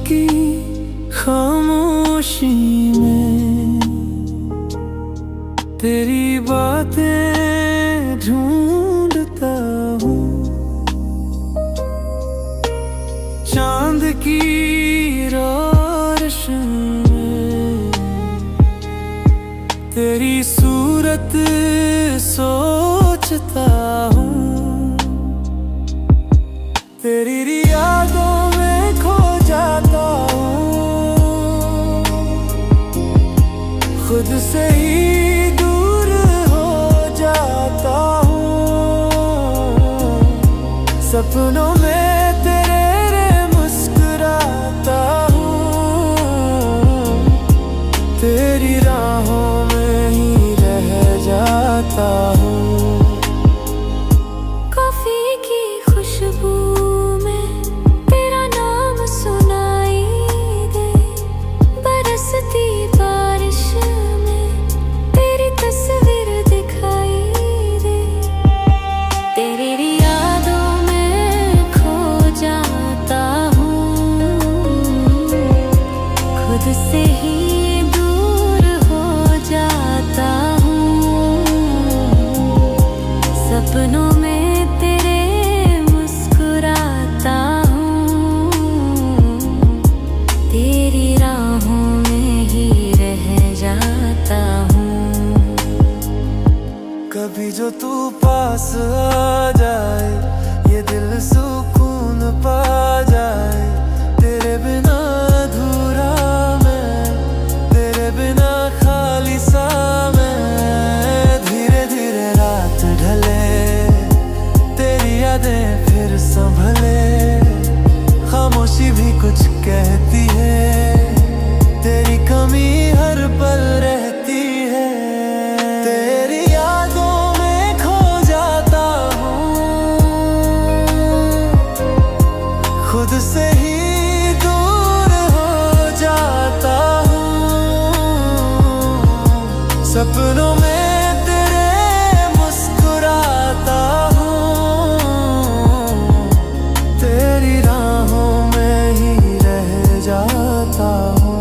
की खामोशी में तेरी बातें ढूंढता हूँ। चांद की रोशन में तेरी सूरत सोचता हूँ। तेरी यादों में खो जाता हूँ, खुद से ही दूर हो जाता हूँ। सपनों में तेरे मुस्कुराता हूँ, तेरी राहों में ही रह जाता हूँ। से ही दूर हो जाता हूँ, सपनों में तेरे मुस्कुराता हूँ, तेरी राहों में ही रह जाता हूँ। कभी जो तू पास आ जाए, ये दिल सुकून पा जाए। तेरे बिना अधूरा मैं, तेरे बिना खाली सा मैं। धीरे धीरे रात ढले, तेरी यादें फिर संभले। खामोशी भी कुछ कहती है, तेरी कमी हर पल रहती है। तेरी यादों में खो जाता हूँ, खुद से ही सपनों में तेरे मुस्कुराता हूँ, तेरी राहों में ही रह जाता हूँ।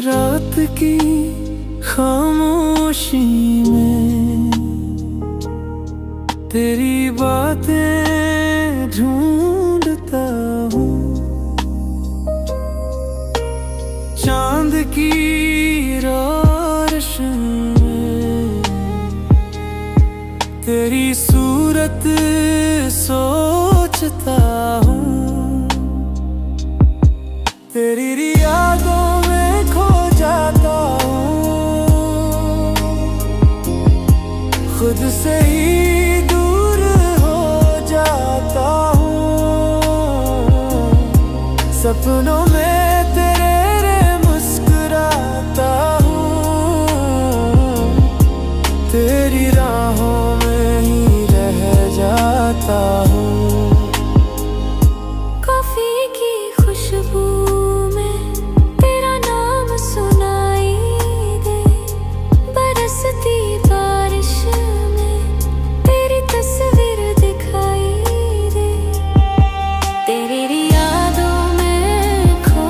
रात की खामोशी में तेरी बातें ढूंढता हूँ। चांद की रोशन में तेरी सूरत सोचता हूँ। तेरी यादों में खो जाता हूँ, खुद से ही दूर हो जाता हूँ। सपनों में तेरे मुस्कुराता हूँ, तेरी राहों में ही रह जाता हूँ। तेरी यादों में खो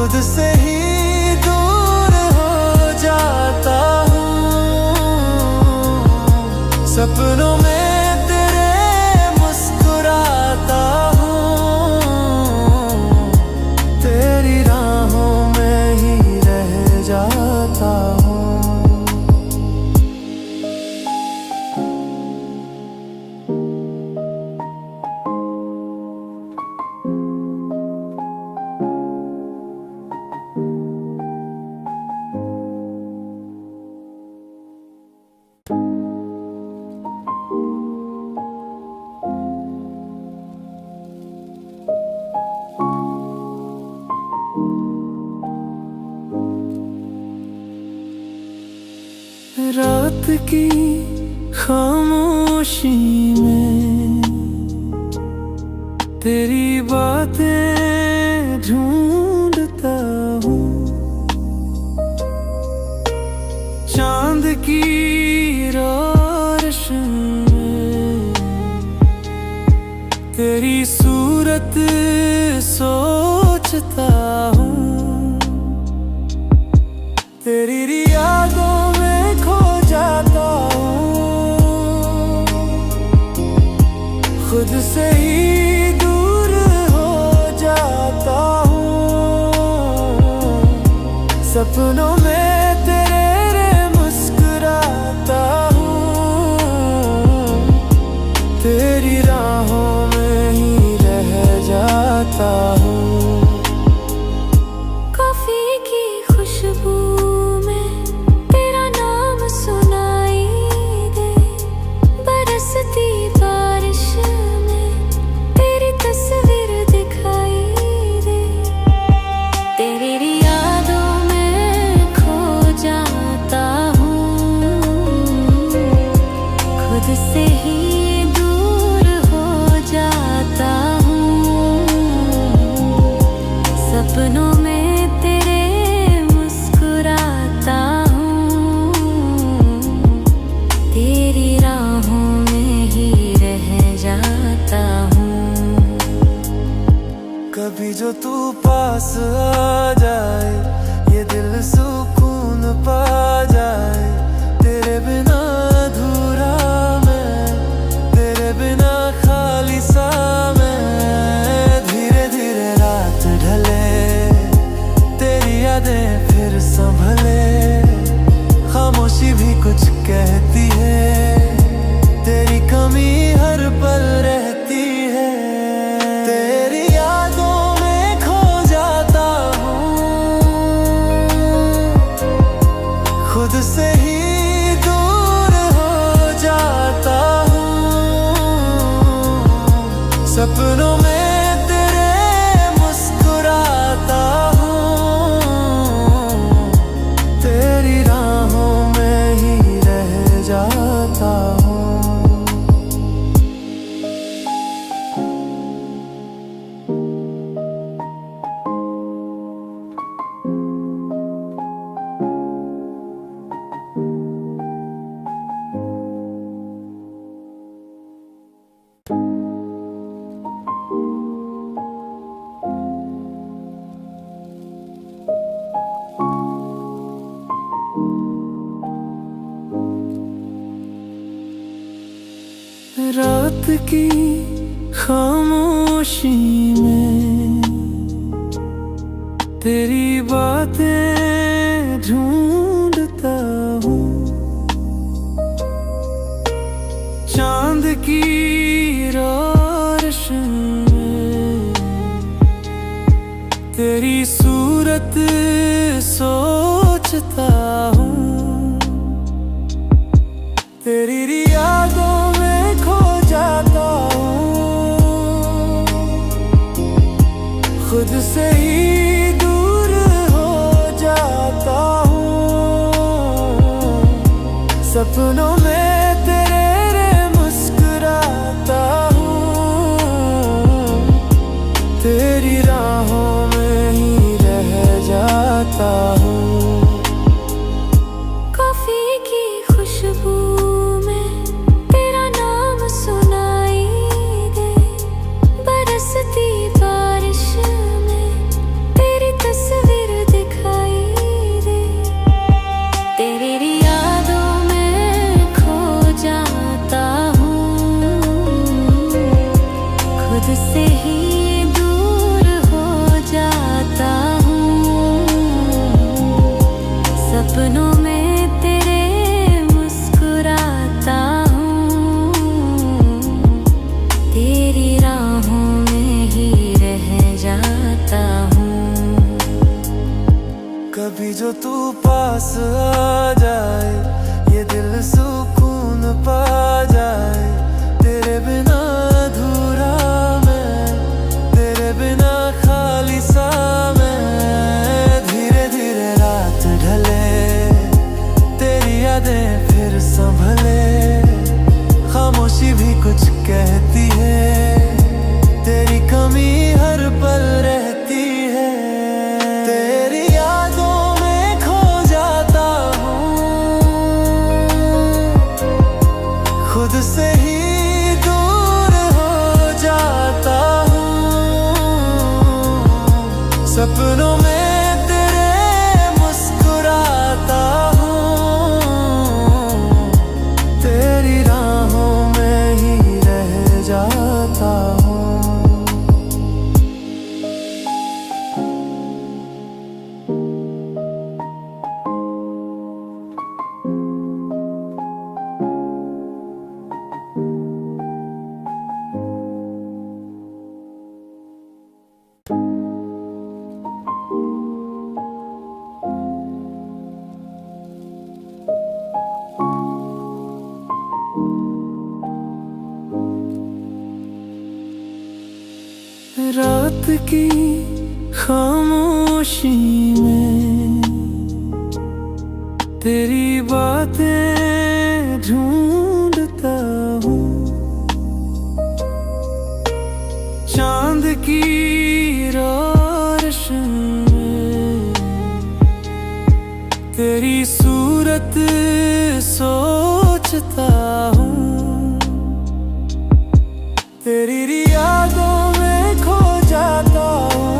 खुद से ही दूर हो जाता हूँ। सपनों में तेरे मुस्कुराता हूँ, तेरी राहों में ही रह जाता हूँ। रात की खामोशी में तेरी बातें ढूंढता हूँ। चांद की रोशनी में तेरी सूरत सोचता हूँ। तेरी यादों में खो जाता हूँ, खुद से ही दूर हो जाता हूँ। सपनों में तेरे मुस्कुराता हूँ, तेरी राहों में ही रह जाता हूँ। कॉफी की खुशबू में तेरा नाम सुनाई दे, बरसती बारिश में तेरी तस्वीर दिखाई दे। तेरी यादों में खो जाता हूँ, खुद से ही दूर हो जाता हूँ। सपनों में तेरे मुस्कुराता हूँ, तेरी राहों में ही रह जाता हूँ। कभी जो तू पास आ जाए, ये दिल सुकून पा जाए। तेरे बिना अधूरा मैं, तेरे बिना खाली सा मैं। धीरे धीरे रात ढले, तेरी यादें फिर संभले। खामोशी भी कुछ कहती है, तेरी कमी हर पल रहती है। तेरी यादों में खो जाता हूँ, खुद से ही दूर हो जाता हूँ। सपनों में तेरे मुस्कुराता हूँ, तेरी राहों में ही रह जाता हूँ। रात की खामोशी में तेरी बातें ढूंढता हूँ। चांद की रोशनी में तेरी सूरत सोचता हूँ। तेरी यादों में खो जाता हूँ, खुद से ही दूर हो जाता हूँ। सपनों में तेरे मुस्कुराता हूँ, तेरी राहों में ही रह जाता हूँ। कॉफी की खुशबू में तेरा नाम सुनाई दे, बरसती बारिश में तेरी तस्वीर सपनों में तेरे मुस्कुराता हूँ, तेरी राहों में ही रह जाता हूँ। कभी जो तू पास आ जाए, ये दिल सुकून पा जाए। तेरे बिना अधूरा मैं, तेरे बिना खाली सा मैं। धीरे धीरे रात ढले, तेरी यादें फिर संभले। खामोशी भी कुछ कहती है, तेरी कमी हर पल रहती है। तेरी यादों में खो जाता हूँ, खुद से ही दूर हो जाता हूँ। सपनों में तेरे मुस्कुराता हूँ, तेरी राहों में ही रह जाता हूँ। रात की खामोशी में तेरी बातें ढूंढता हूँ। चांद की रोशनी में तेरी सूरत सोचता हूँ। तेरी यादों में खो जाता हूँ,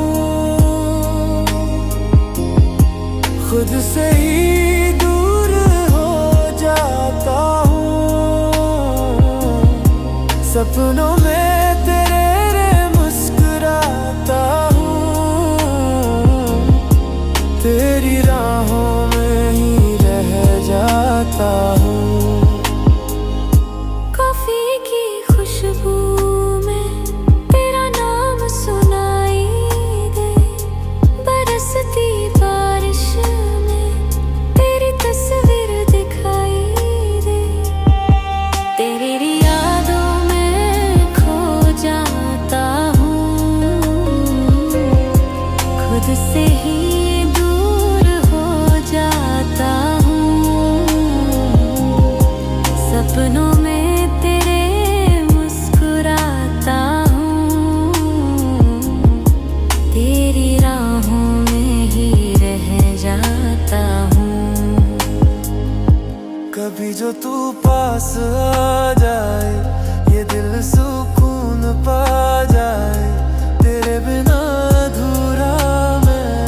खुद से ही दूर हो जाता हूँ। सपनों में तेरे मुस्कुराता हूँ, तेरी राहों में ही रह जाता हूँ। कॉफी की खुशबू में तेरा नाम सुनाई दे, बरसती बारिश में तेरी तस्वीर दिखाई दे। तेरी यादों में खो जाता हूँ, खुद से ही दूर हो जाता हूँ। सपनों में तेरे मुस्कुराता हूँ, तेरी राहों में ही रह जाता हूँ। कभी जो तू पास आ जाए, ये दिल सुकून पा जाए। तेरे बिना अधूरा मैं,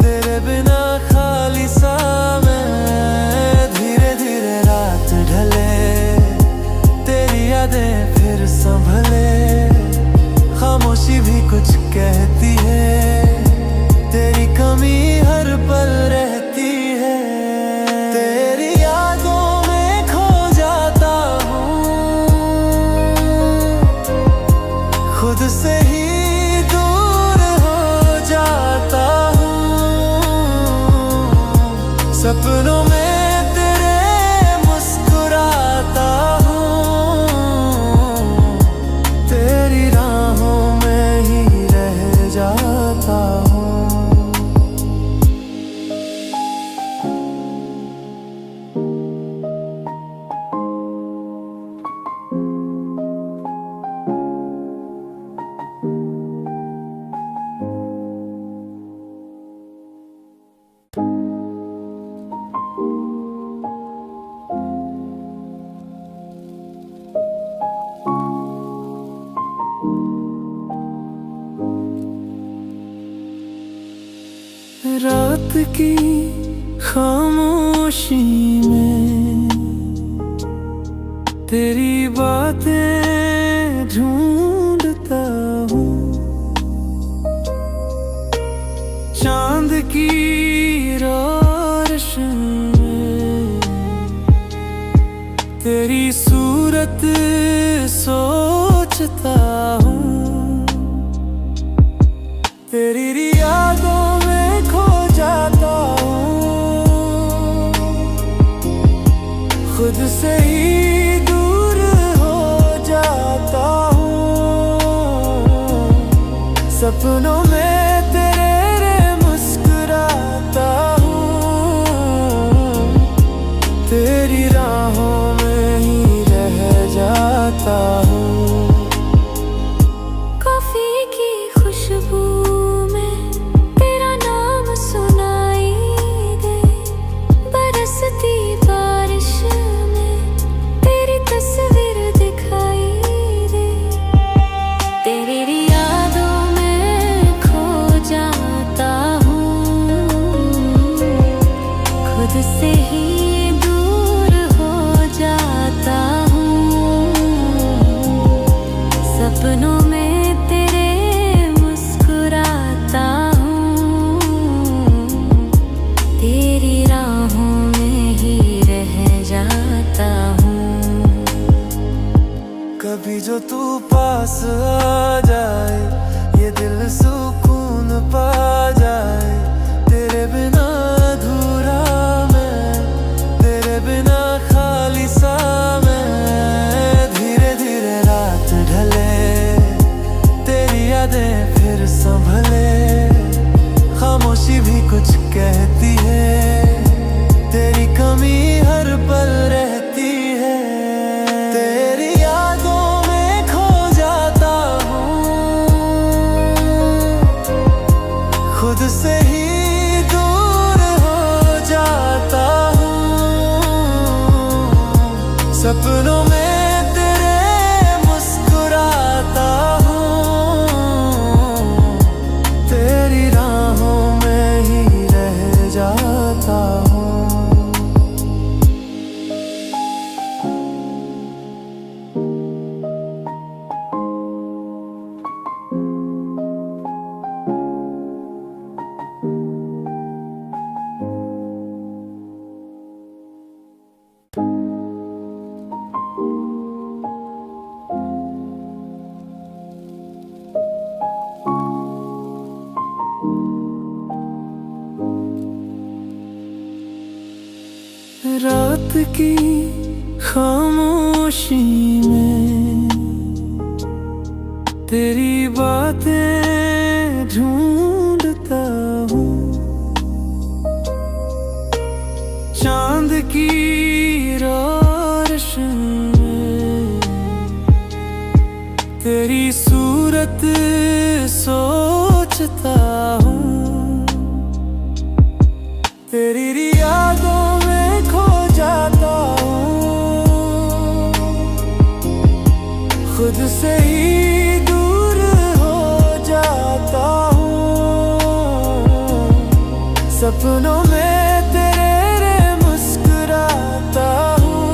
तेरे बिना खाली सा मैं। धीरे धीरे रात ढले, तेरी यादें फिर संभले। खामोशी भी कुछ कहती है, तेरी कमी हर पल रहती है। तेरी यादों में खो जाता हूँ, खुद से ही दूर हो जाता हूँ। सपनों में तेरे मुस्कुराता हूँ, तेरी राहों में ही रह जाता हूँ। रात की खामोशी में तेरी बातें ढूंढता हूँ। चांद की रोशनी में तेरी सूरत सोचता हूँ, तेरी यादों में खो जाता हूँ, खुद से ही दूर हो जाता हूँ। सपनों में तेरे मुस्कुराता हूँ, तेरी राहों में ही रह जाता हूँ। कॉफी की खुशबू में तेरा नाम सुनाई दे, बरसती बारिश में तेरी तस्वीर दिखाई दे, तेरी यादों में खो जाता हूँ, खुद से ही दूर हो जाता हूँ। सपनों में तेरे मुस्कुराता हूँ, तेरी राहों में ही रह जाता हूँ। कभी जो तू पास आ जाए, ये दिल सुकून पा जाए। तेरे बिना अधूरा मैं, तेरे बिना खाली सा मैं। धीरे धीरे रात ढले, तेरी यादें फिर संभले। खामोशी भी कुछ कहती है, तेरी कमी हर पल रहती है। तेरी यादों में खो जाता हूँ, खुद से ही दूर हो जाता हूँ। सपनों में तेरे मुस्कुराता हूँ, तेरी राहों में ही रह जाता हूँ। रात की खामोशी में तेरी बातें ढूंढता हूँ। चांद की रोशनी में तेरी सूरत सोचता हूँ, तेरी यादों में खो जाता हूँ, खुद से ही दूर हो जाता हूँ। सपनों में तेरे मुस्कुराता हूँ,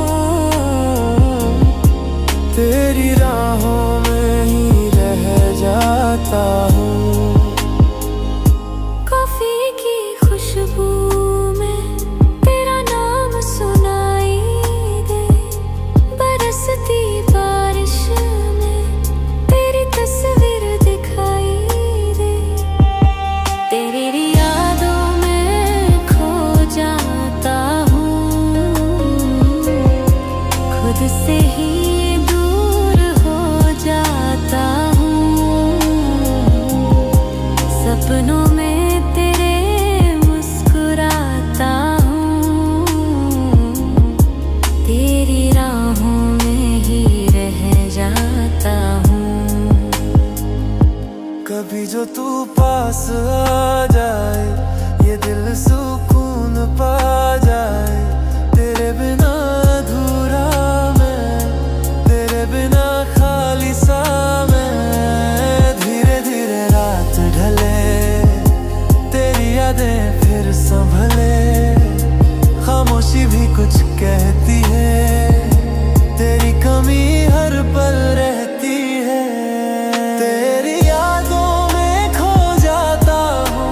तेरी राहों में ही रह जाता हूँ। कॉफी की खुशबू में तेरा नाम सुनाई दे, बरसती बारिश में तेरी तस्वीर दिखाई दे, तेरी यादों में खो जाता हूँ, खुद से ही दूर हो जाता हूँ। सपनों में तेरे मुस्कुराता हूँ, तेरी राहों में ही रह जाता हूँ। कभी जो तू पास आ जाए, ये दिल सुकून पा जाए। तेरे बिना अधूरा मैं, तेरे बिना खाली सा मैं। धीरे धीरे रात ढले, तेरी यादें फिर संभले। खामोशी भी कुछ कहती है, तेरी कमी हर पल रहती है। तेरी यादों में खो जाता हूँ,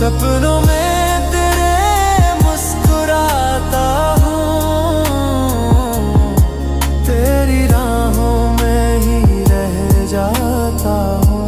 सपनों में तेरे मुस्कुराता हूँ, तेरी राहों में ही रह जाता हूँ।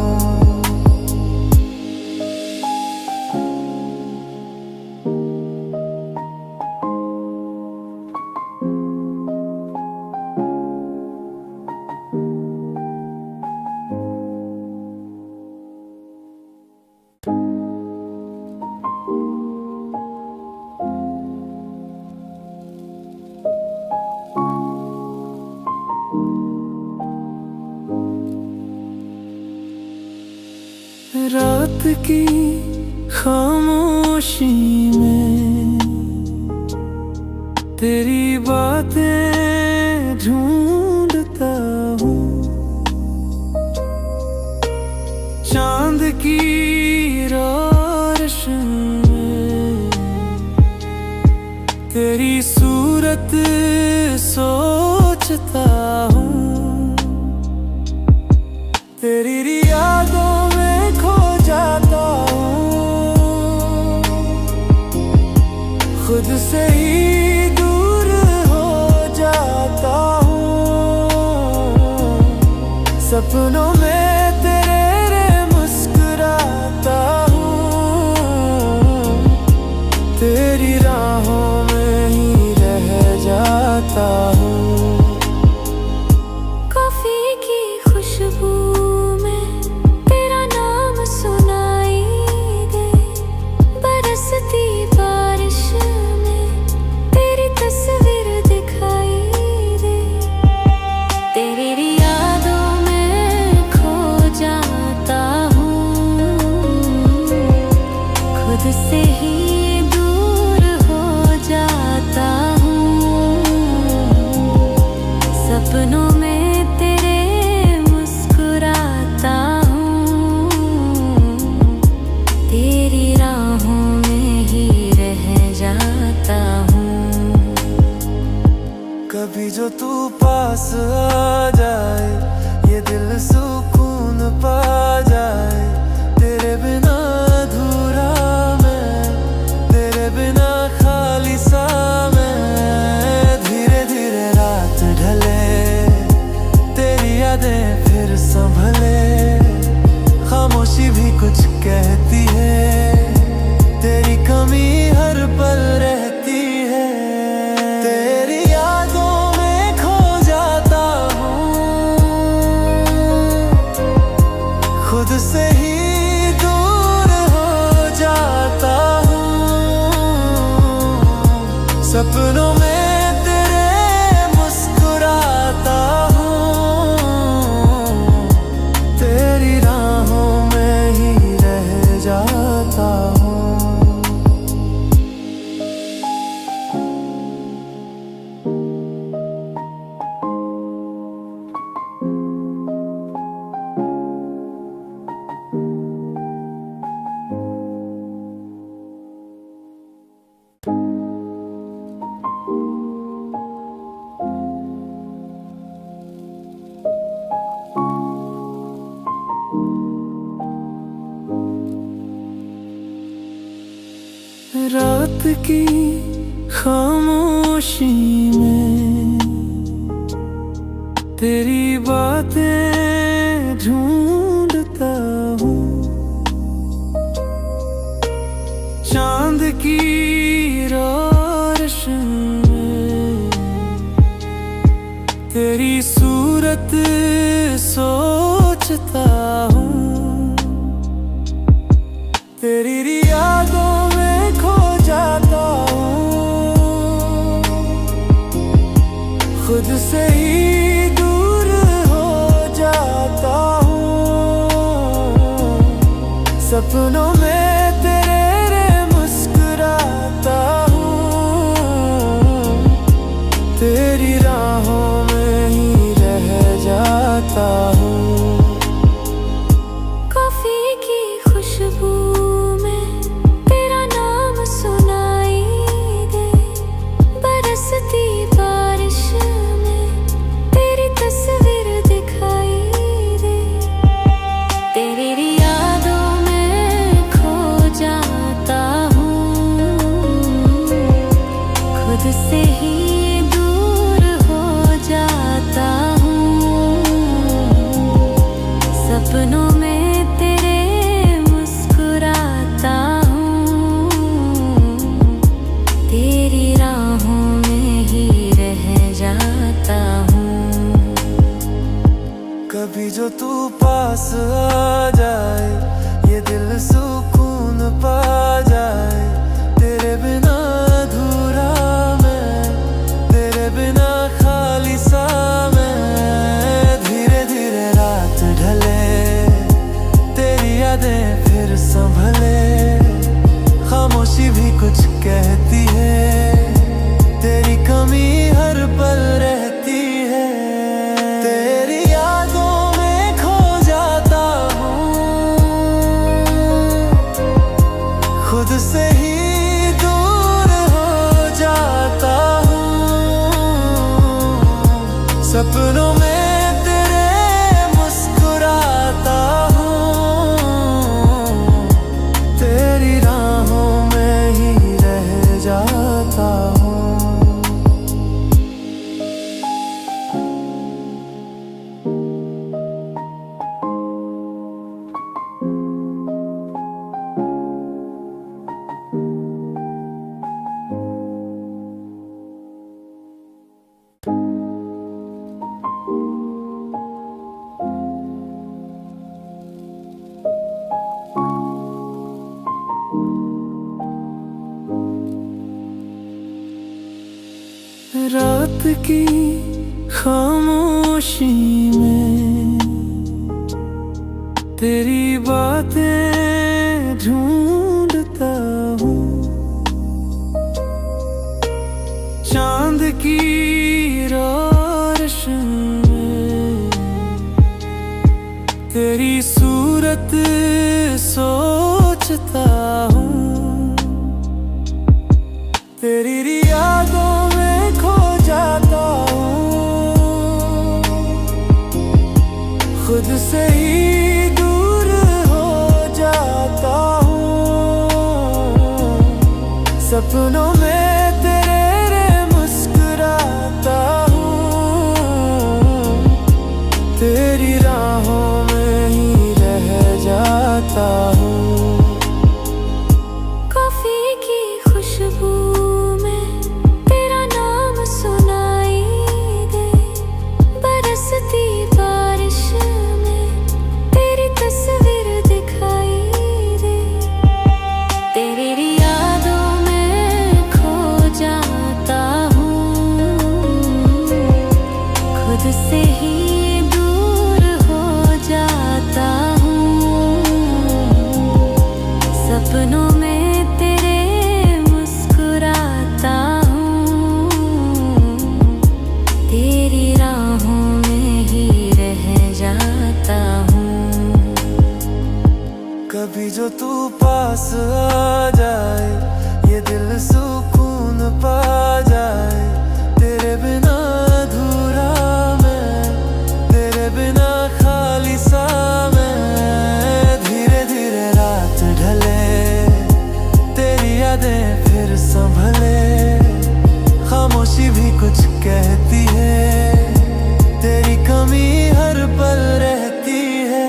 रात की खामोशी में तेरी बातें ढूंढता हूँ, चांद की रोशनी में तेरी सूरत सोचता हूँ, तेरी यादों में खो जाता हूँ, खुद से ही दूर हो जाता हूँ। सपनों में तेरे मुस्कुराता हूँ, तेरी राहों में ही रह जाता हूँ। कॉफी की खुशबू में तेरा नाम सुनाई दे, बरसती बारिश में तेरी तस्वीर दिखाई दे, तेरी यादों में खो जाता हूँ, खुद से ही दूर हो जाता हूँ। सपनों में तेरे मुस्कुराता हूँ, तेरी राहों में ही रह जाता हूँ। कभी जो तू पास आ जाए, ये दिल सुकून पा जाए, तेरे बिना अधूरा मैं, तेरे बिना खाली सा मैं। धीरे धीरे रात ढले, तेरी यादें फिर संभले, खामोशी भी कुछ कहती है, तेरी कमी हर पल रहती है। तेरी यादों में खो जाता हूँ, खुद से ही दूर हो जाता हूँ। सपनों में तेरे मुस्कुराता हूँ, तेरी राहों में ही रह जाता हूँ। रात की खामोशी में तेरी बातें ढूंढता हूँ, चांद की रोशनी में तेरी सूरत सोचता हूँ, तेरी यादों में खो जाता हूँ, खुद से ही दूर हो जाता हूँ। सपनों में तेरे मुस्कुराता हूँ, तेरी राहों में ही रह जाता हूँ। कॉफी की खुशबू में तेरा नाम सुनाई दे, बरसती बारिश में तेरी तस्वीर दिखाई दे, तेरी यादों में खो आ जाए, ये दिल सुकून पा जाए। तेरे बिना अधूरा मैं, तेरे बिना खाली सा मैं। धीरे धीरे रात ढले, तेरी यादें फिर संभले। खामोशी भी कुछ कहती है, तेरी कमी हर पल रहती है। तेरी यादों में खो जाता हूँ, खुद से ही दूर हो जाता हूँ। सपनों में तेरे मुस्कुराता हूँ, तेरी राहों में ही रह जाता हूँ। रात की खामोशी में तेरी बातें ढूंढता हूँ। चांद की रोशनी में तेरी सूरत सोचता हूँ। तेरी यादों में खो जाता हूँ, खुद से ही दूर हो जाता हूँ। सपनों में तेरे मुस्कुराता हूँ, तेरी राहों में ही रह जाता हूँ। कॉफी की खुशबू में तेरा नाम सुनाई दे। बरसती बारिश में तेरी तस्वीर दिखाई दे। तेरी यादों में खो जाता हूँ, खुद से ही दूर हो जाता हूँ। सपनों में तेरे मुस्कुराता हूँ, तेरी राहों में ही रह जाता हूँ। कभी जो तू पास आ जाए, ये दिल सुकून पा जाए। तेरे बिना अधूरा मैं, तेरे बिना खाली सा मैं। धीरे धीरे रात ढले, तेरी यादें फिर संभले। खामोशी भी कुछ कहती है, तेरी कमी हर पल रहती है।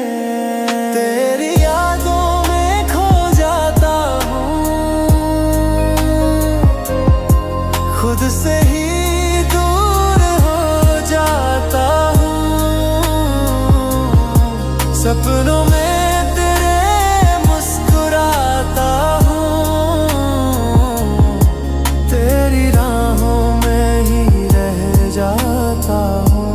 तेरी यादों में खो जाता हूँ, खुद से ही दूर हो जाता हूँ। सपनों में तेरे मुस्कुराता हूँ, तेरी राहों में ही रह जाता हूँ।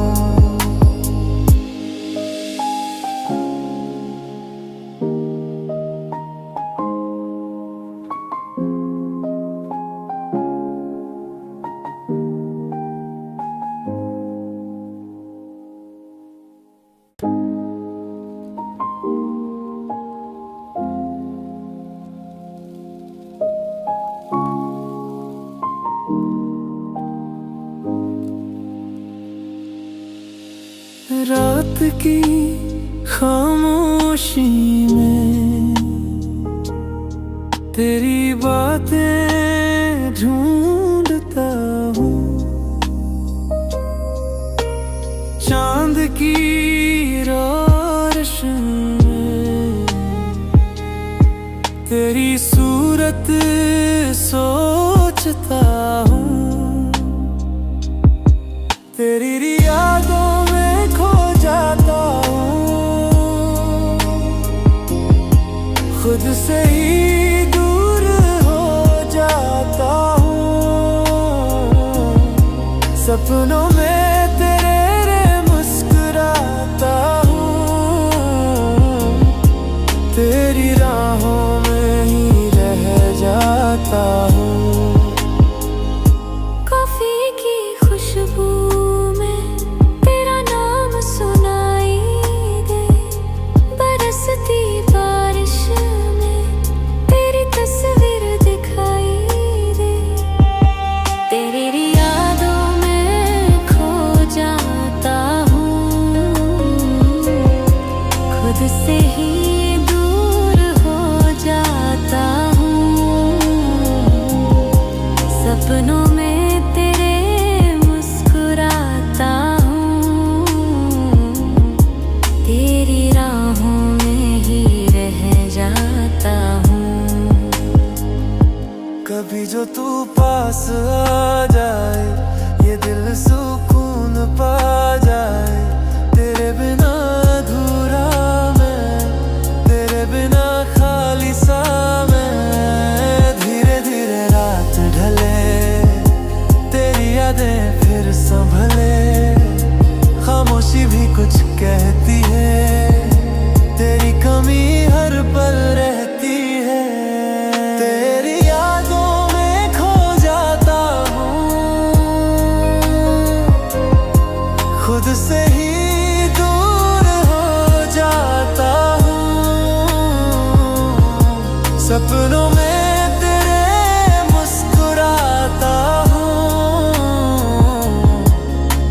रात की खामोशी में तेरी बातें ढूंढता हूँ। चांद की रोशनी में तेरी सूरत सोचता हूँ। तेरी यादों में खो जाता हूँ, से ही दूर हो जाता हूँ। सपनों में तेरे मुस्कुराता हूँ, तेरी राहों में ही रह जाता हूँ। कॉफी की खुशबू में तेरा नाम सुनाई दे, बरसती बारिश में तेरी तस्वीर दिखाई दे। तेरी यादों में खो जाता हूँ, खुद से ही दूर हो जाता हूँ। सपनों में तेरे मुस्कुराता हूँ, तेरी राहों में ही रह जाता हूँ। कभी जो तू पास आ जाए, ये दिल सुकून पा जाए। तेरे बिना अधूरा मैं, तेरे बिना खाली सा मैं। धीरे धीरे रात ढले, तेरी यादें फिर संभले। खामोशी भी कुछ कहती है, तेरी कमी हर पल रहती है। तेरी यादों में खो जाता हूँ, खुद से ही दूर हो जाता हूँ। सपनों में तेरे मुस्कुराता हूँ,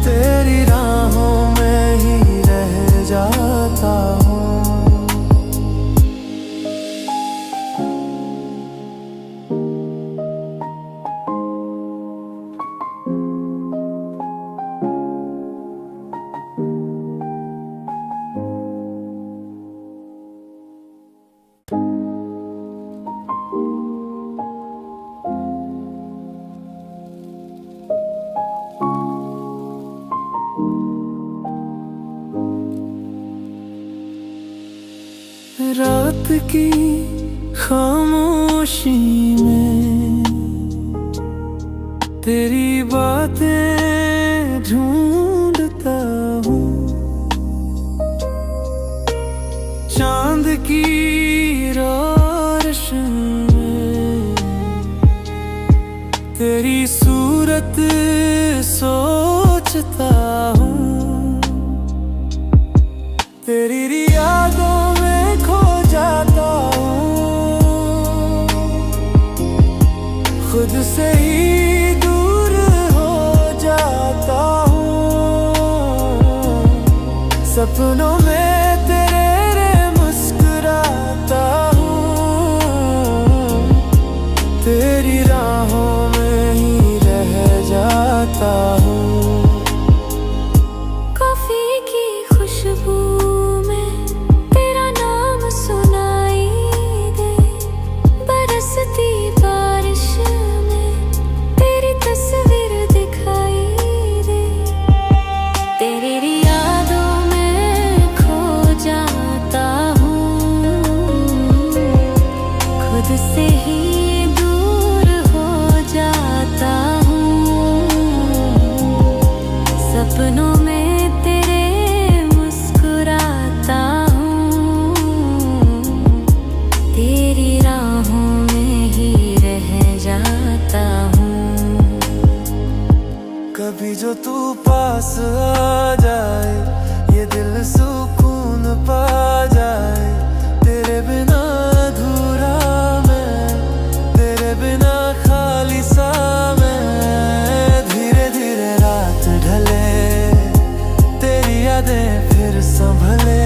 तेरी राहों में ही रह जाता हूँ। रात की खामोशी में तेरी बातें ढूंढता हूँ। चांद की रोशनी में तेरी सूरत सोचता हूँ। तेरी यादों में खो जाता हूँ, खुद से ही दूर हो जाता हूँ। सपनों में तेरे मुस्कुराता हूँ, तेरी राहों में ही रह जाता हूँ। कॉफी की खुशबू में तेरा नाम सुनाई दे, बरसती बारिश में तेरी तस्वीर दिखाई दे। तेरी यादों में खो जाता हूँ, खुद से ही दूर हो जाता हूँ। सपनों में तेरे मुस्कुराता हूँ, तेरी राहों में ही रह जाता हूँ। कभी जो तू पास आ जाए, ये दिल सुकून पा जाए। तेरे बिना अधूरा मैं, तेरे बिना खाली सा मैं। धीरे धीरे रात ढले, तेरी यादें फिर संभले।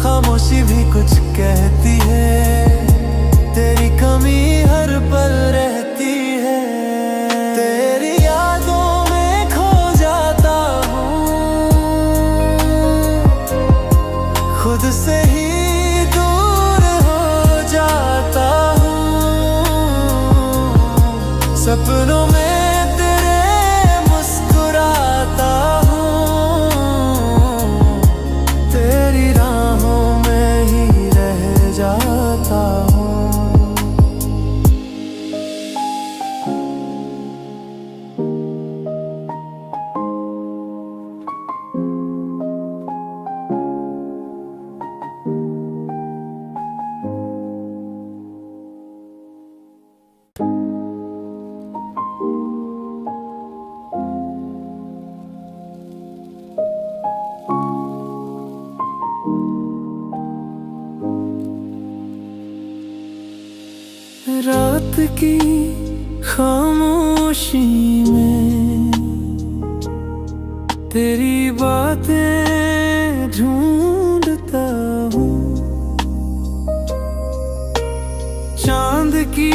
खामोशी भी कुछ कहती है, तेरी कमी हर पल रहती है। तेरी यादों में खो जाता हूँ, खुद से ही दूर हो जाता हूँ। सपनों में तेरे मुस्कुराता हूँ, तेरी राहों में ही रह जाता रात की खामोशी में तेरी बातें ढूंढता हूँ। चांद की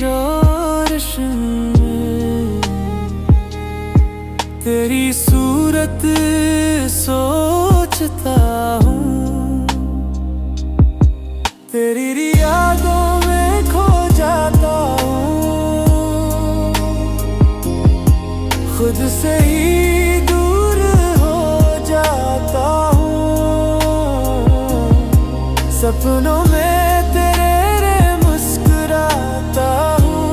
रोशनी में तेरी सूरत सोचता हूँ। तेरी यादों में खो जाता हूँ, खुद से ही दूर हो जाता हूँ। सपनों में तेरे मुस्कुराता हूँ,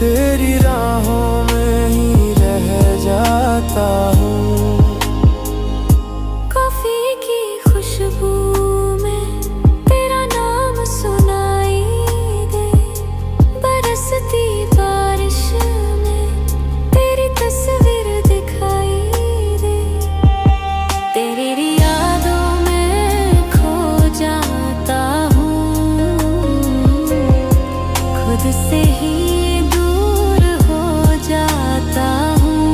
तेरी राहों में ही रह जाता हूँ। कॉफी की खुशबू में तेरा नाम सुनाई दे, बरसती बारिश में तेरी तस्वीर दिखाई दे। तेरी यादों में खो जाता हूँ, खुद से ही दूर हो जाता हूँ।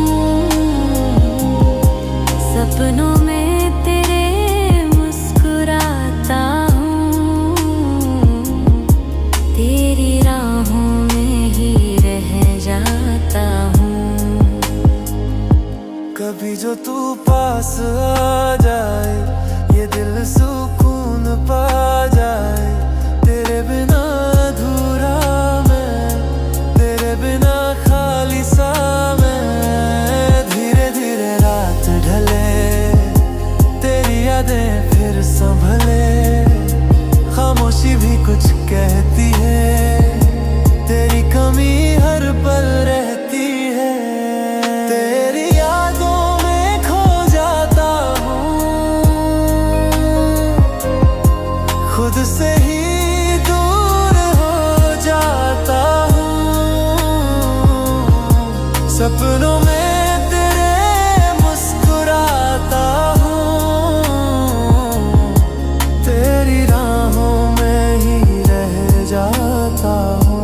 सपनों में तेरे मुस्कुराता हूँ, तेरी राहों में ही रह जाता हूँ। कभी जो तू पास आ जाए, ये दिल सुकून पा जाए। तेरे बिना अधूरा मैं, तेरे बिना खाली सा मैं। धीरे धीरे रात ढले, तेरी यादें फिर संभले। खामोशी भी कुछ कहती है, तेरी कमी हर पल रहती है। तेरी यादों में खो जाता हूँ, खुद से ही दूर हो जाता हूँ। सपनों में तेरे मुस्कुराता हूँ, तेरी राहों में ही रह जाता हूँ।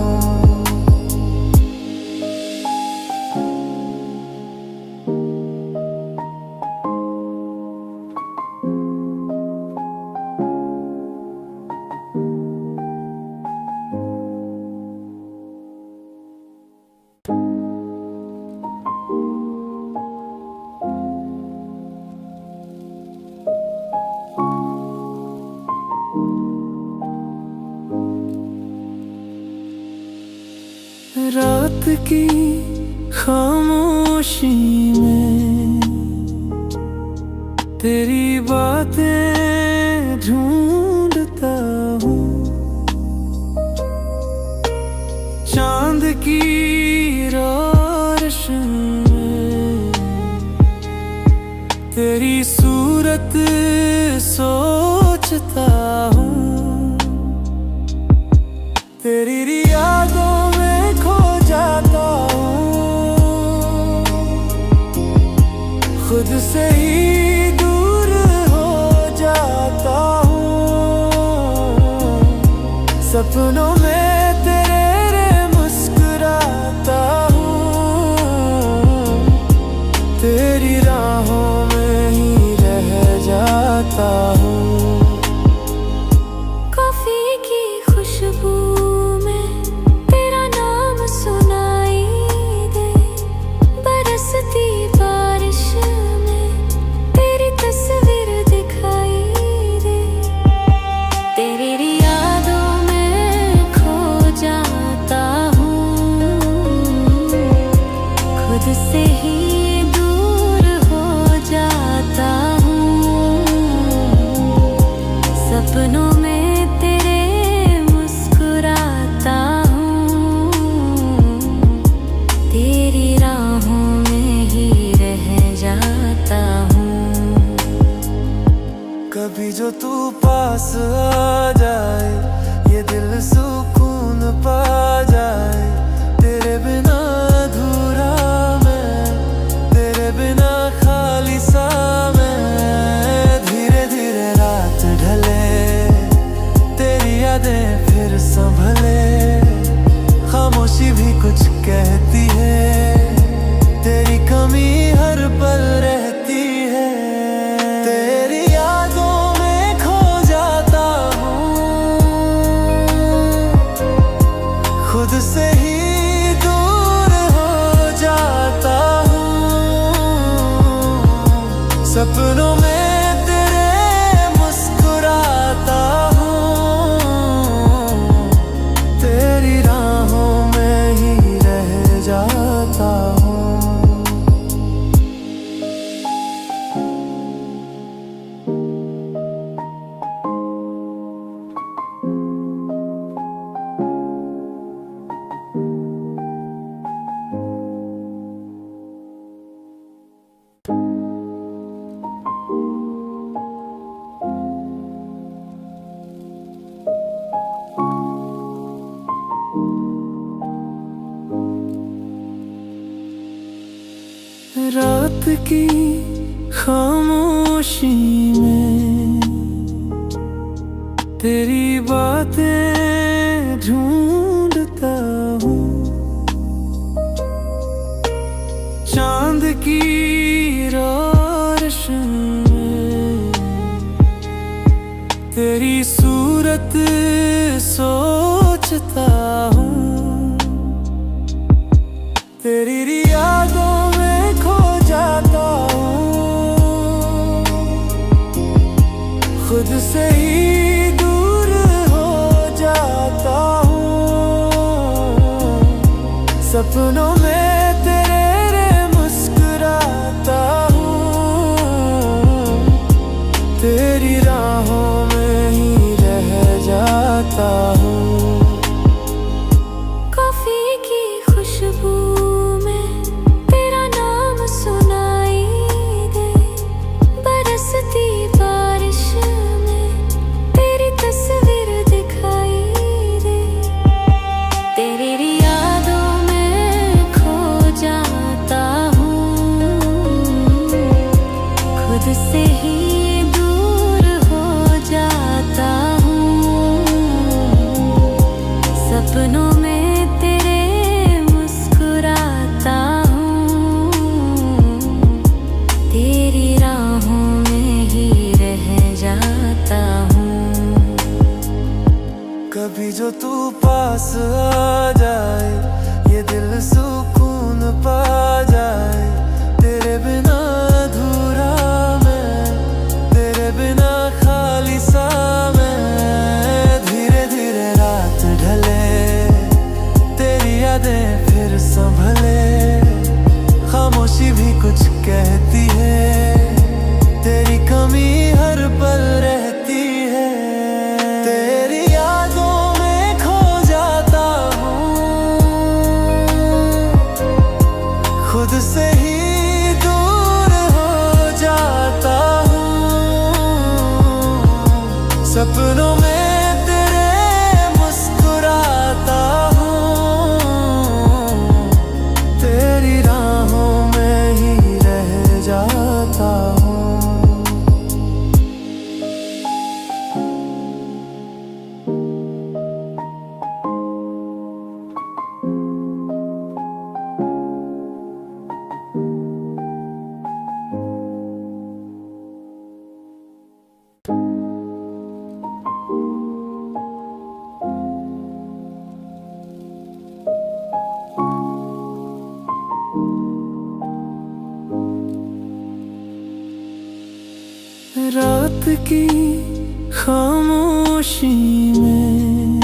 रात की खामोशी में तेरी बातें ढूंढता हूँ। चांद की रोशनी में तेरी सूरत सोचता हूँ। तेरी यादों में खो जाता हूँ, खुद से ही दूर हो जाता हूँ। सपनों में तेरे मुस्कुराता हूँ, तेरी राहों में ही रह जाता हूँ। कॉफी की खुशबू में तेरा नाम सुनाई दे, बरसती बारिश में तेरी तस्वीर दिखाई दे। तेरी यादों में खो जाता हूँ, खुद से ही दूर हो जाता हूँ। सपनों में तेरे मुस्कुराता हूँ, तेरी राहों में ही रह जाता हूँ। कभी जो तू पास आ जाए, ये दिल सुकून पा जाए। तेरे बिना अधूरा मैं, तेरे बिना खाली सा मैं। धीरे धीरे रात ढले, तेरी यादें जाता हूँ। रात की खामोशी में तेरी बातें ढूंढता हूँ। चांद की रोशनी में तेरी सूरत सोचता हूँ। तेरी यादों में खो जाता हूँ, खुद से ही दूर हो जाता हूँ। सपनों में तेरे मुस्कुराता हूँ, तेरी राहों में ही रह जाता हूँ। कॉफी की खुशबू में तेरा नाम सुनाई दे, बरसती बारिश में तेरी तस्वीर दिखाई दे। तेरी यादों में खो जाता हूँ, खुद से ही दूर हो जाता हूँ। सपनों में तेरे मुस्कुराता हूँ, तेरी राहों में ही रह जाता हूँ। कभी जो तू पास आ जाए, ये दिल सुकून पा जाए। तेरे बिना अधूरा मैं, तेरे बिना खाली सा मैं। धीरे धीरे रात ढले, तेरी यादें फिर संभले। खामोशी भी कुछ कहती है, तेरी कमी हर पल रहती है। तेरी यादों में खो जाता हूँ, खुद से ही दूर हो जाता हूँ। सपनों में तेरे मुस्कुराता हूँ, तेरी राहों में ही रह जाता हूँ। रात की खामोशी में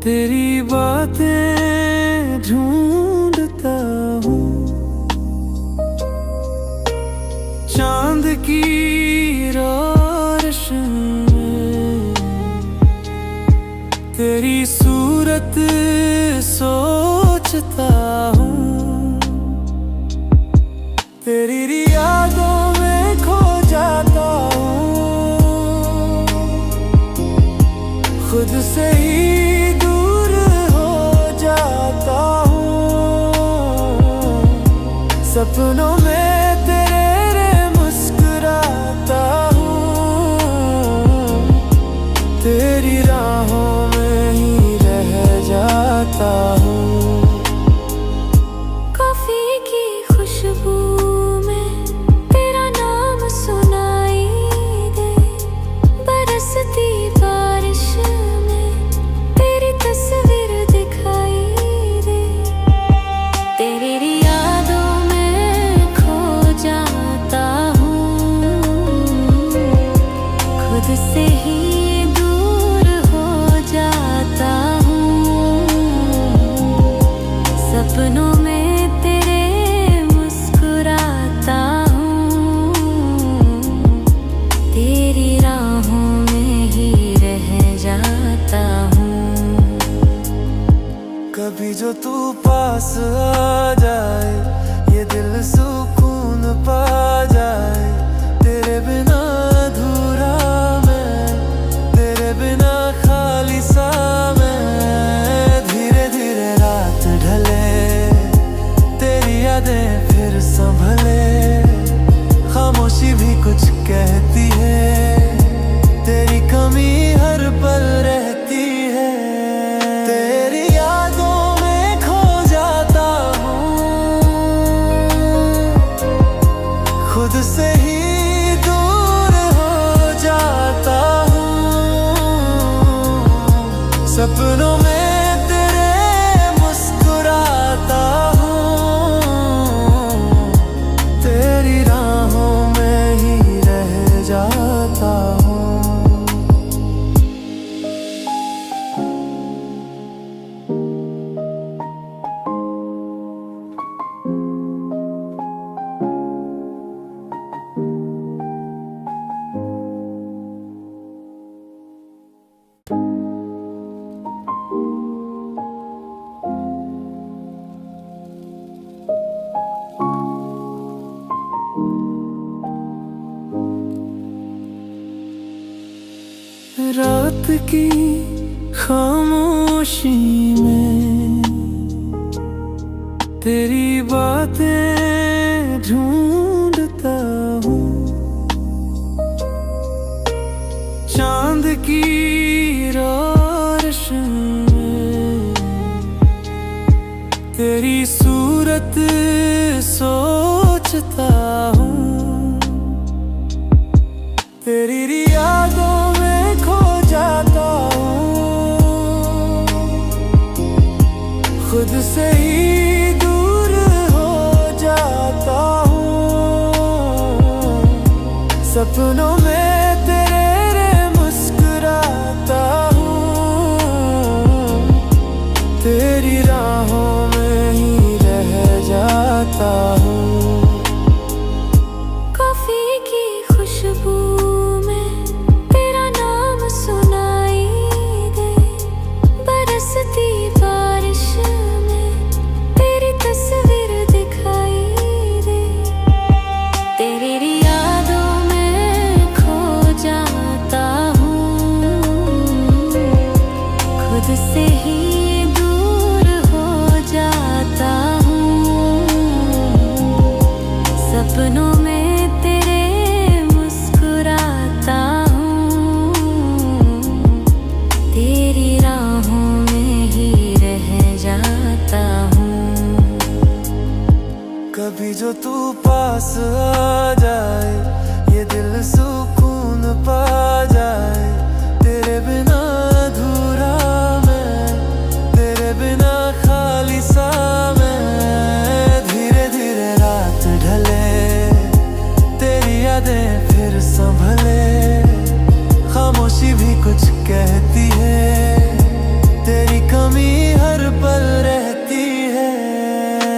तेरी बातें ढूंढता हूँ। चांद की रोशनी में तेरी सूरत सोचता हूँ। तेरी यादों में खो जाता हूँ, खुद से ही दूर हो जाता हूँ। सपनों में तेरे मुस्कुराता हूँ, तेरी राहों में ही रह जाता हूँ। कॉफी की खुशबू में तेरा नाम सुनाई दे, बरसती बारिश में तेरी तस्वीर दिखाई दे। तेरी यादों में खो सपनों में तेरे मुस्कुराता हूँ, तेरी राहों में ही रह जाता हूँ। कभी जो तू पास आ जाए, ये दिल सुकून पा जाए। तेरे बिना अधूरा मैं, तेरे बिना खाली सा मैं। धीरे धीरे रात ढले, तेरी यादें फिर संभले। खामोशी भी कुछ कहती है, तेरी कमी हर पल रहती है। तेरी यादों में खो जाता हूँ, खुद से ही दूर हो जाता हूँ। सपनों में तेरे मुस्कुराता हूँ, तेरी राहों में ही रह जाता हूँ। रात की खामोशी में तेरी बातें ढूंढता हूँ। चांद की रोशनी में तेरी सूरत सोचता हूँ। तेरी यादों में खो जाता हूँ, खुद से ही दूर हो जाता हूँ। सपनों में तेरे मुस्कुराता हूँ, तेरी राहों में ही रह जाता हूँ। कॉफी की खुशबू में तेरा नाम सुनाई दे, बरसती बारिश में तेरी तस्वीर दिखाई दे। तेरी यादों में खो जाता हूँ, खुद से ही दूर हो जाता हूँ। सपनों में तेरे मुस्कुराता हूँ, तेरी राहों में ही रह जाता हूँ। कभी जो तू पास आ जाए, ये दिल सुकून पा जाए। तेरे बिना अधूरा मैं, तेरे बिना खाली सा मैं। धीरे धीरे रात ढले, तेरी यादें फिर संभले। खामोशी भी कुछ कहती है, तेरी कमी हर पल रहती है।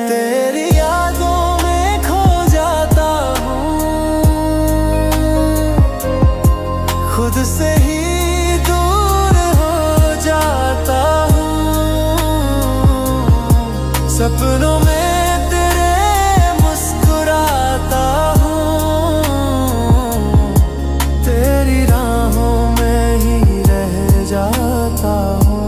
तेरी यादों में खो जाता हूँ, खुद से ही दूर हो जाता हूँ। सपनों में तेरे मुस्कुराता हूँ, तेरी राहों में ही रह जाता हूँ।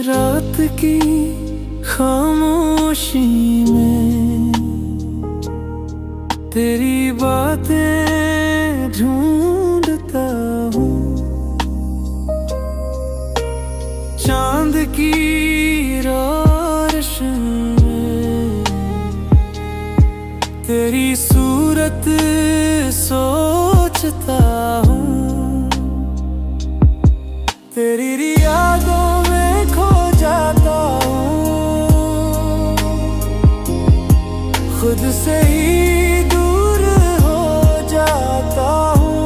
रात की खामोशी में तेरी बातें ढूंढता हूँ। चांद की रोशनी तेरी सूरत सोचता हूँ, तेरी यादों में खो जाता हूँ, खुद से ही दूर हो जाता हूँ।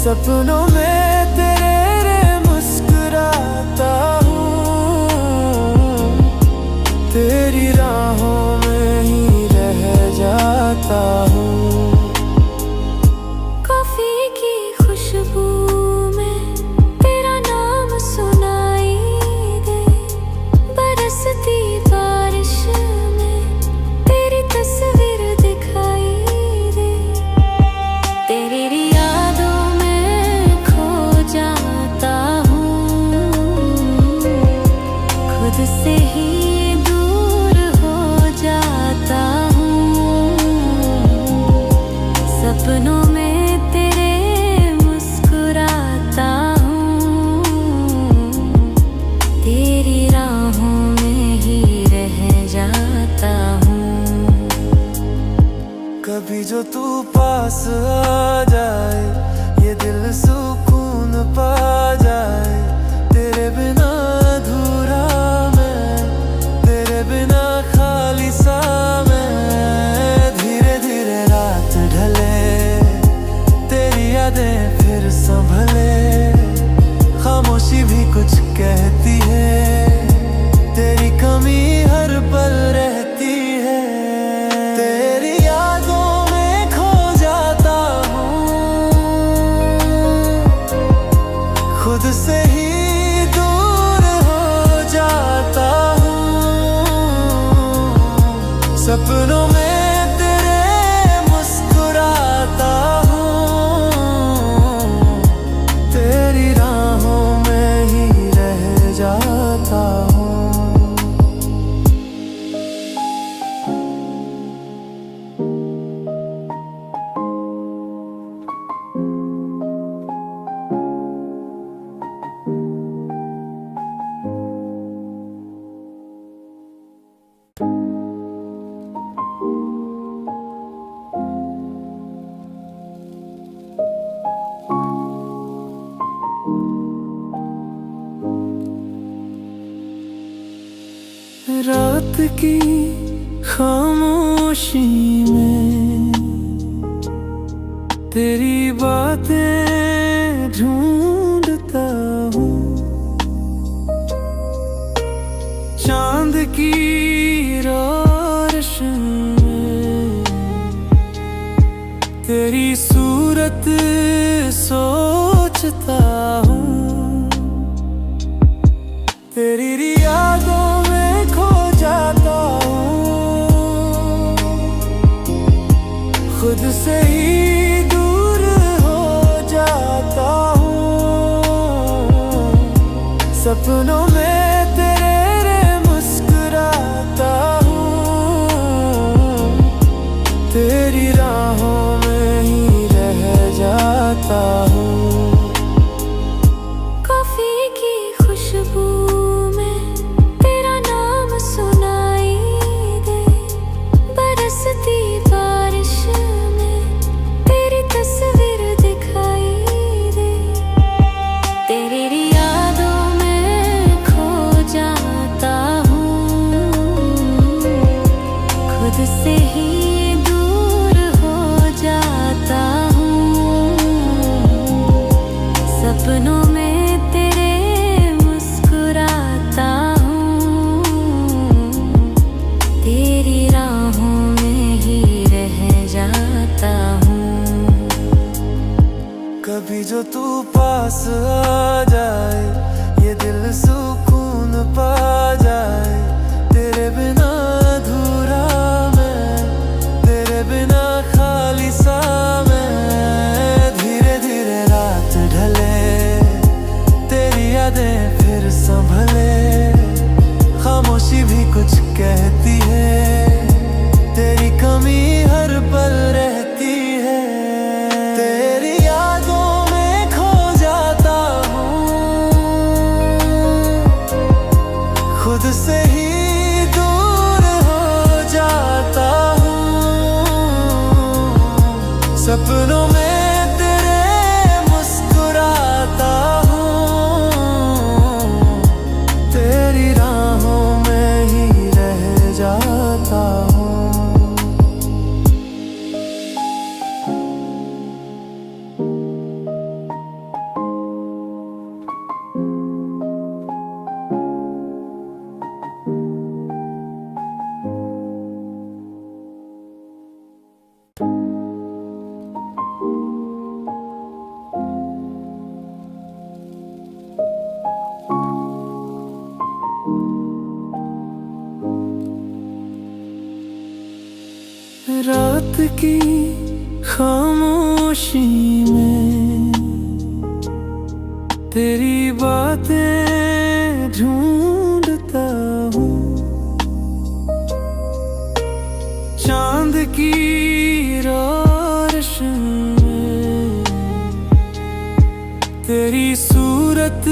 सपनों में तेरे मुस्कुराता हूँ, तेरी राहों में ही रह जाता हूँ। कॉफी की खुशबू में तेरा नाम सुनाई दे, बरसती बारिश में तेरी तस्वीर दिखाई दे, तेरी यादों में खो जाता हूँ, खुद से ही दूर हो जाता हूँ। सपनों में तेरे मुस्कुराता हूँ, तेरी राहों में ही रह जाता हूँ। कभी जो तू पास आ जाए, ये दिल सुकून पा जाए। तेरे बिना अधूरा मैं, तेरे बिना खाली सा मैं। धीरे धीरे रात ढले, तेरी यादें फिर संभले। खामोशी भी कुछ कहती है, तेरी कमी हर पल रहती है। तेरी यादों में खो जाता हूँ, खुद से ही दूर हो जाता हूँ। सपनों में तेरे मुस्कुराता हूँ, तेरी राहों में ही रह जाता हूँ। रात की खामोशी में तेरी बातें ढूंढता हूँ। चांद की रोशनी में तेरी सूरत सोचता हूँ, तेरी यादों में खो जाता हूँ, खुद से ही दूर हो जाता हूँ। सपनों में तेरे मुस्कुराता हूँ, तेरी राहों में ही रह जाता हूँ। कॉफी की खुशबू में तेरा नाम सुनाई दे, बरसती बारिश में तेरी तस्वीर दिखाई दे, तेरी यादों में खो जाता हूँ, खुद से ही दूर हो जाता हूँ। सपनों में तेरे मुस्कुराता हूँ, तेरी राहों में ही रह जाता हूँ। कभी जो तू पास आ जाए, ये दिल सुकून पा जाए। तेरे बिना अधूरा मैं, तेरे बिना खाली सा मैं। धीरे धीरे रात ढले, तेरी यादें फिर संभले। खामोशी भी कुछ कहती है, तेरी कमी हर पल रहती है। तेरी यादों में खो जाता हूँ, खुद से ही दूर हो जाता सपनों में तेरे मुस्कुराता हूँ, तेरी राहों में ही रह जाता हूँ। रात की खामोशी में तेरी बातें ढूंढता हूँ, चांद की रोशनी में तेरी सूरत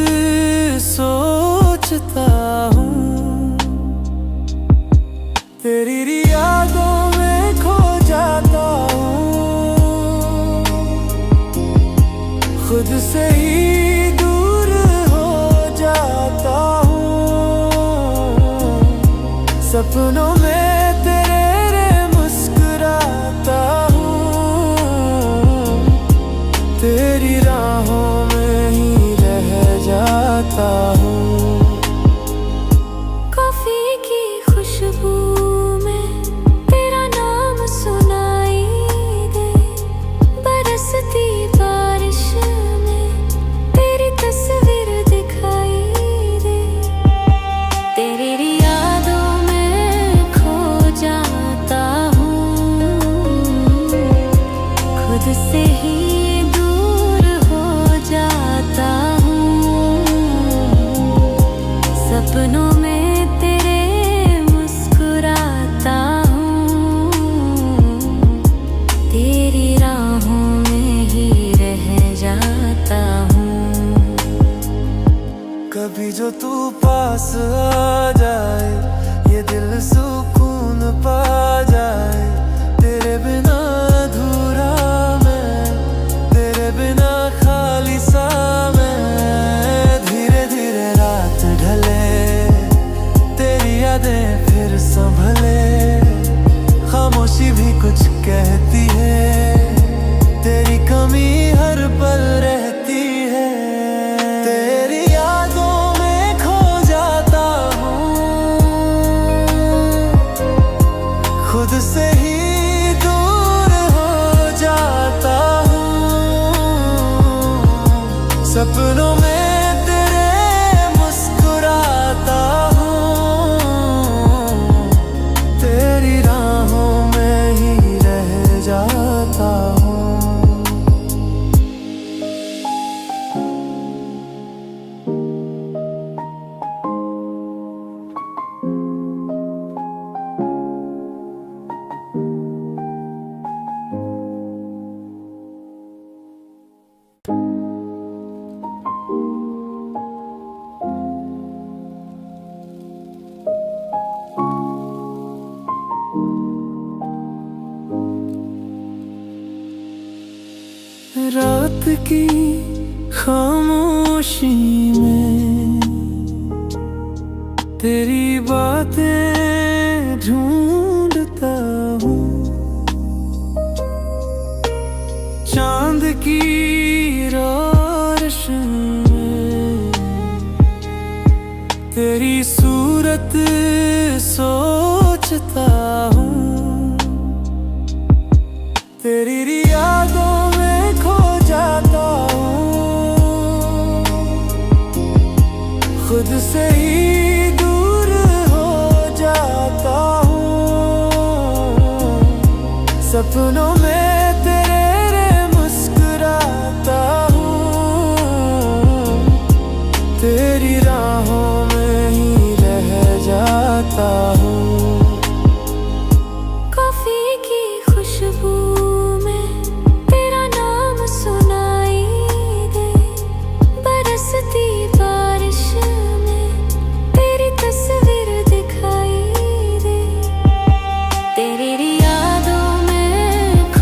सोचता हूँ, तेरी यादों में खो जाता हूँ, खुद से ही दूर हो जाता हूँ। सपनों में तेरे मुस्कुराता हूँ, तेरी राहों में ही रह जाता हूँ। कॉफी की खुशबू में तेरा नाम सुनाई दे, बरसती बारिश में तेरी तस्वीर दिखाई दे, तेरी यादों में खो जाता हूँ, खुद से ही दूर हो जाता हूँ। सपनों में तेरे मुस्कुराता हूँ, तेरी राहों में ही रह जाता हूँ। कभी जो तू पास आ जाए, ये दिल सुकून पा जाए, तेरे बिना अधूरा मैं, तेरे बिना खाली सा मैं। धीरे धीरे रात ढले, तेरी यादें फिर संभले, खामोशी भी कुछ कहती है, तेरी कमी हर पल रहती है। तेरी यादों में खो जाता हूँ, खुद से ही दूर हो जाता हूँ। सपनों में तेरे मुस्कुराता हूँ, तेरी राहों में ही रह जाता हूँ। रात की खामोशी में तेरी बातें ढूंढता हूँ, चांद की रोशनी में तेरी सूरत सोचता हूँ, तेरी यादों में खो जाता हूँ, खुद से ही दूर हो जाता हूँ। सपनों में तेरे मुस्कुराता हूँ, तेरी राहों में ही रह जाता हूँ। कॉफी की खुशबू में तेरा नाम सुनाई दे, बरसती बारिश में तेरी तस्वीर दिखाई दे, तेरी यादों में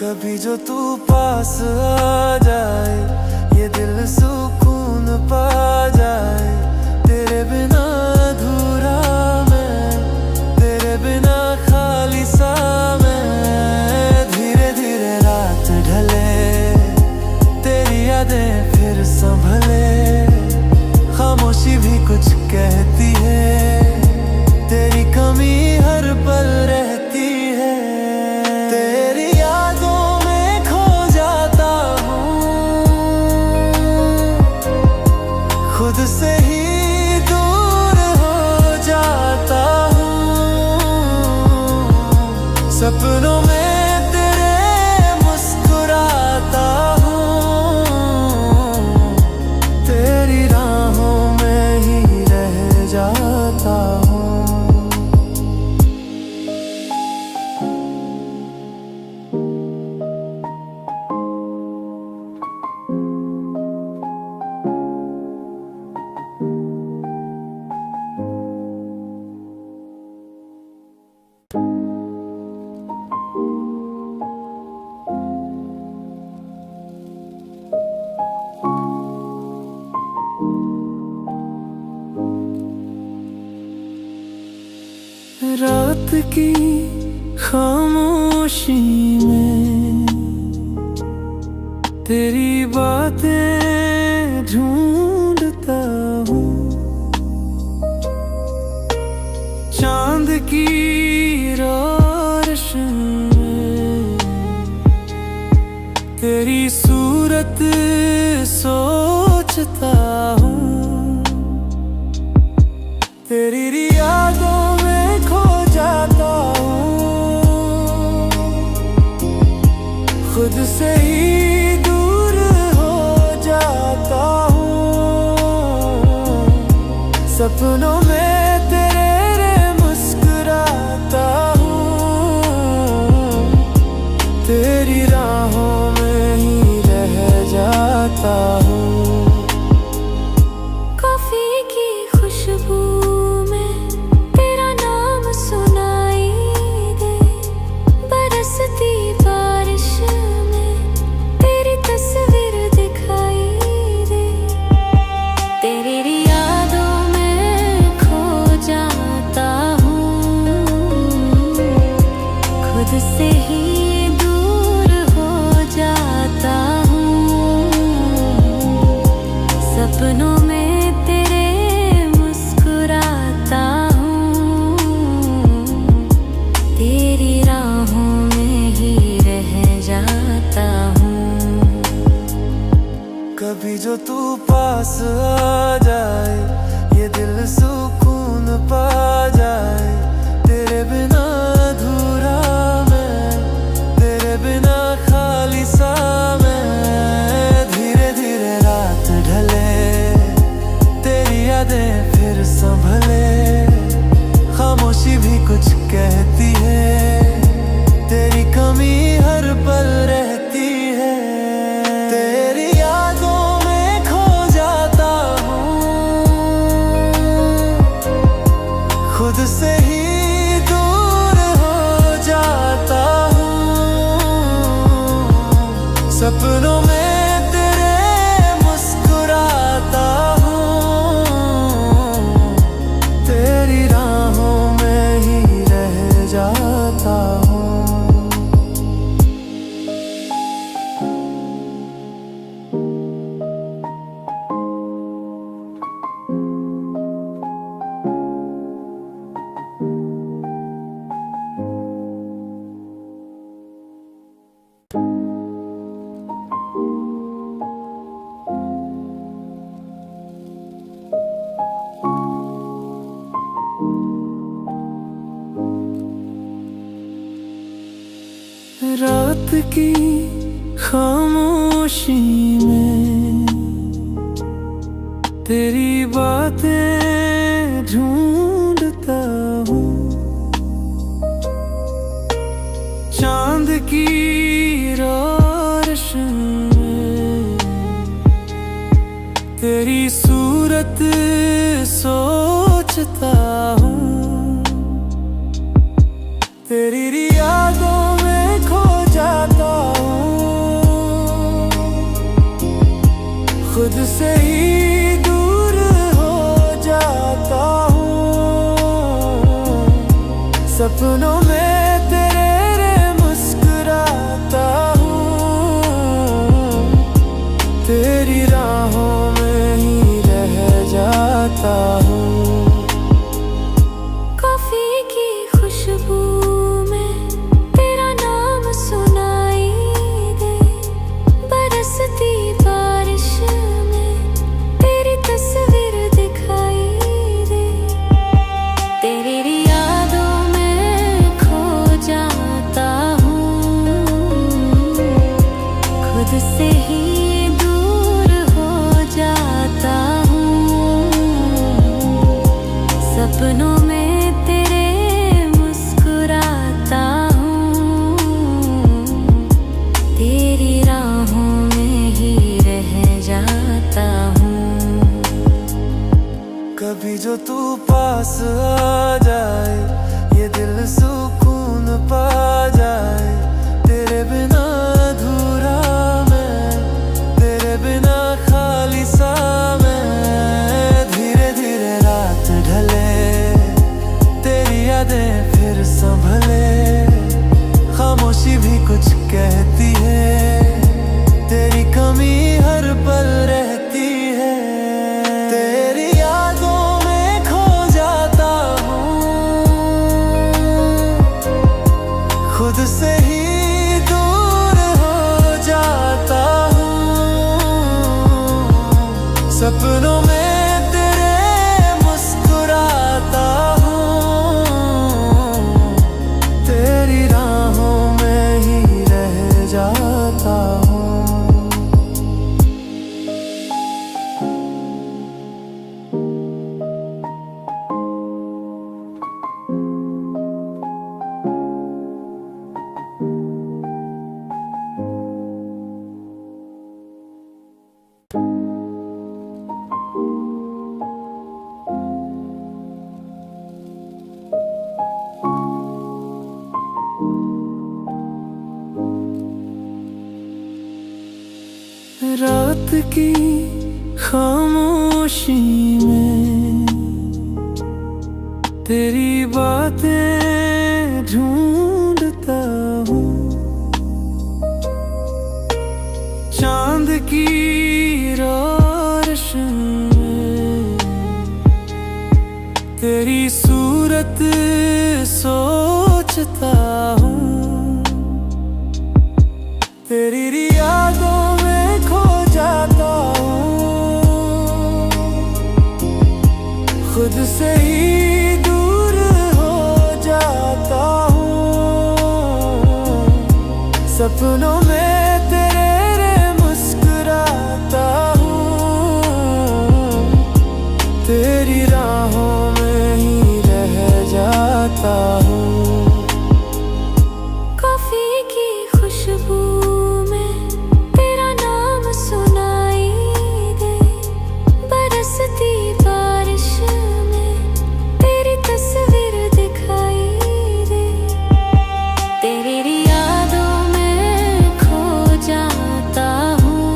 कभी जो तू पास आ जाए, ये दिल सुकून पा जाए। तेरे बिना अधूरा मैं, तेरे बिना खाली सा मैं। धीरे धीरे रात ढले, तेरी यादें फिर संभले। खामोशी भी कुछ कहती है, तेरी कमी हर पल रहती है। तेरी यादों में खो जाता हूँ, खुद से ही दूर हो जाता हूँ। सपनों में तेरे मुस्कुराता हूँ, तेरी राहों में ही रह जाता हूँ। रात की खामोशी में तेरी बातें ढूंढता हूँ। चांद की रोशनी में तेरी सूरत सोचता हूँ। तेरी यादों में खो जाता हूँ, खुद से ही दूर हो जाता हूँ। सपनों में तेरे मुस्कुराता हूँ, तेरी राहों में ही रह जाता हूँ। कॉफी की खुशबू में तेरा नाम सुनाई दे। बरसती बारिश में तेरी तस्वीर दिखाई दे। तेरी यादों में खो जाता हूँ, खुद से ही दूर हो जाता हूँ। सपनों में तेरे मुस्कुराता हूँ, तेरी राहों में ही रह जाता हूँ। कभी जो तू पास आ जाए, ये दिल सुकून पा जाए। तेरे बिना अधूरा मैं, तेरे बिना खाली सा मैं। धीरे धीरे रात ढले, तेरी यादें फिर संभले। खामोशी भी कुछ कहती है, तेरी कमी हर पल रहती है। तेरी यादों में खो जाता हूँ, खुद से ही दूर हो जाता हूँ। सपनों में तेरे मुस्कुराता हूँ, तेरी राहों में ही रह जाता हूँ। रात की खामोशी में तेरी बातें ढूंढता हूँ। चांद की रोशनी में तेरी सूरत सोचता हूँ। तेरी यादों में खो जाता हूँ, सपनों में तेरे मुस्कुराता हूँ, तेरी राहों में ही रह जाता हूँ। कॉफी की खुशबू में तेरा नाम सुनाई दे, बरसती बारिश में तेरी तस्वीर दिखाई दे। तेरी यादों में खो जाता हूँ, खुद से ही दूर हो जाता हूँ। सपनों में तेरे मुस्कुराता हूँ, तेरी राहों में ही रह जाता हूँ। कभी जो तू पास आ जाए, ये दिल सुकून पा जाए। तेरे बिना अधूरा मैं, तेरे बिना खाली सा मैं। धीरे धीरे रात ढले, तेरी यादें फिर संभले। खामोशी भी कुछ कहती है, तेरी कमी हर पल रहती है। तेरी यादों में खो जाता हूँ, खुद से ही दूर हो जाता हूँ। सपनों में तेरे मुस्कुराता हूँ, तेरी राहों में ही रह जाता हूँ। रात की खामोशी में तेरी बातें ढूंढता हूँ। चांद की रोशनी में तेरी सूरत सोचता हूँ। तेरी यादों में खो जाता हूँ, खुद से ही दूर हो जाता हूँ। सपनों में तेरे मुस्कुराता हूँ, तेरी राहों में ही रह जाता हूँ। कॉफी की खुशबू में तेरा नाम सुनाई दे, बरसती बारिश में तेरी तस्वीर दिखाई दे। तेरी यादों में खो जाता हूँ,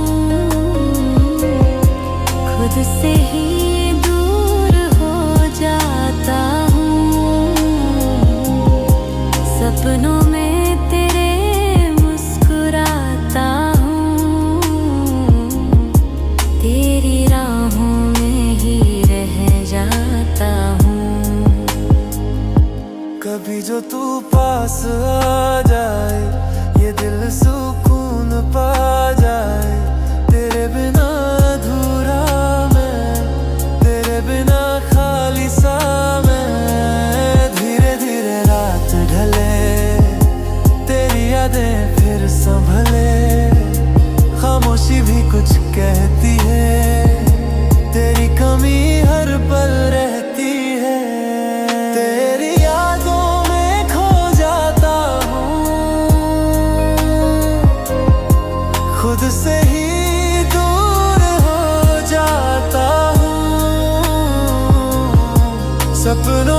खुद से ही दूर हो जाता हूँ। सपनों में तेरे मुस्कुराता हूँ, तेरी राहों में ही रह जाता हूँ। कभी जो तू पास आ जाए, ये दिल सुकून पा जाए। तेरे बिना अधूरा मैं, तेरे बिना खाली सा मैं। धीरे धीरे रात ढले, तेरी यादें फिर संभले। खामोशी भी कुछ कहती है, तेरी कमी हर पल रहती है। तेरी यादों में खो जाता हूँ, खुद से ही दूर हो जाता हूँ। सपनों